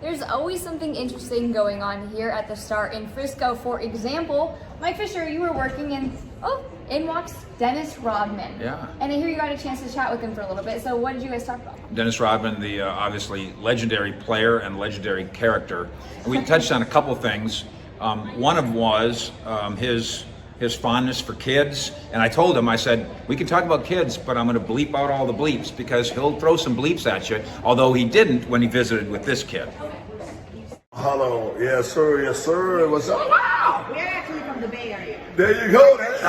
There's always something interesting going on here at the Star in Frisco. For example, Mike Fisher, you were working in walks Dennis Rodman. Yeah. And I hear you got a chance to chat with him for a little bit. So what did you guys talk about? Dennis Rodman, the obviously legendary player and legendary character. And we touched on a couple things. One of them was his fondness for kids. And I told him, I said, we can talk about kids, but I'm going to bleep out all the bleeps because he'll throw some bleeps at you, although he didn't when he visited with this kid. Hello, yes sir, what's up? Wow! We're actually from the Bay Area. There you go. There you go,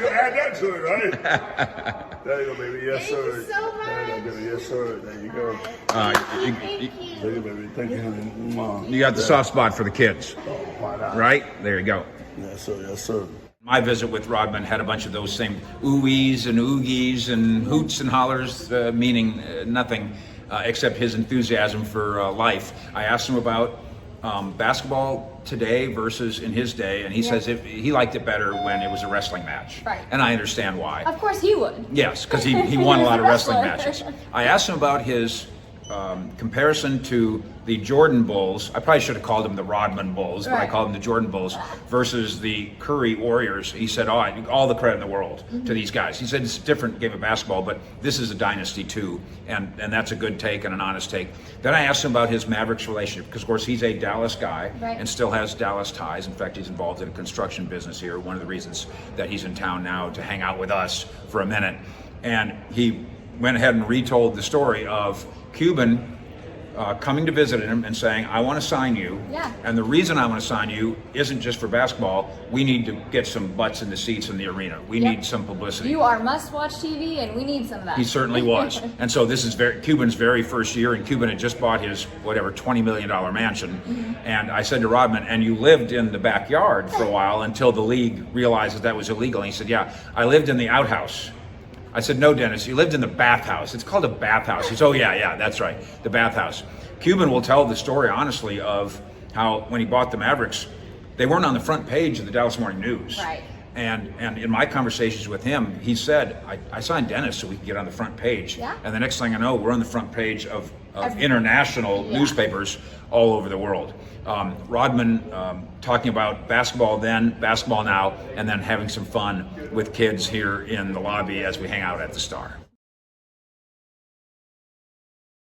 add that to it, right? There you go, baby, yes sir. Thank you so much. There you go, baby. Yes sir, there you go. Thank you. There you go, baby, thank you, honey. Mwah. You got the soft spot for the kids, Why not? right? There you go. Yes sir, yes sir. My visit with Rodman had a bunch of those same oohies and oogies and hoots and hollers, meaning nothing except his enthusiasm for life. I asked him about basketball today versus in his day, and he says he liked it better when it was a wrestling match. Right. And I understand why. Of course he would. Yes, because he won a lot of wrestling Wrestler. matches. I asked him about his comparison to the Jordan Bulls. I probably should have called them the Rodman Bulls, but I Right. called them the Jordan Bulls versus the Curry Warriors. He said, oh, all the credit in the world to these guys. He said it's a different game of basketball, but this is a dynasty too, and that's a good take and an honest take. Then I asked him about his Mavericks relationship, because of course he's a Dallas guy Right. and still has Dallas ties. In fact, he's involved in a construction business here, one of the reasons that he's in town now to hang out with us for a minute. And he went ahead and retold the story of Cuban coming to visit him and saying, I want to sign you. Yeah. And the reason I want to sign you isn't just for basketball. We need to get some butts in the seats in the arena. We Yep. need some publicity. You are must-watch TV, and we need some of that. He certainly was. And so this is Cuban's very first year, and Cuban had just bought his, $20 million mansion. And I said to Rodman, and you lived in the backyard for a while until the league realized that was illegal. And he said, yeah, I lived in the outhouse. I said, no, Dennis, you lived in the bathhouse. It's called a bathhouse. He said, oh, yeah, that's right, the bathhouse. Cuban will tell the story, honestly, of how when he bought the Mavericks, they weren't on the front page of the Dallas Morning News. Right. And in my conversations with him, he said, I signed Dennis so we could get on the front page. Yeah. And the next thing I know, we're on the front page of international newspapers all over the world. Rodman talking about basketball then, basketball now, and then having some fun with kids here in the lobby as we hang out at the Star.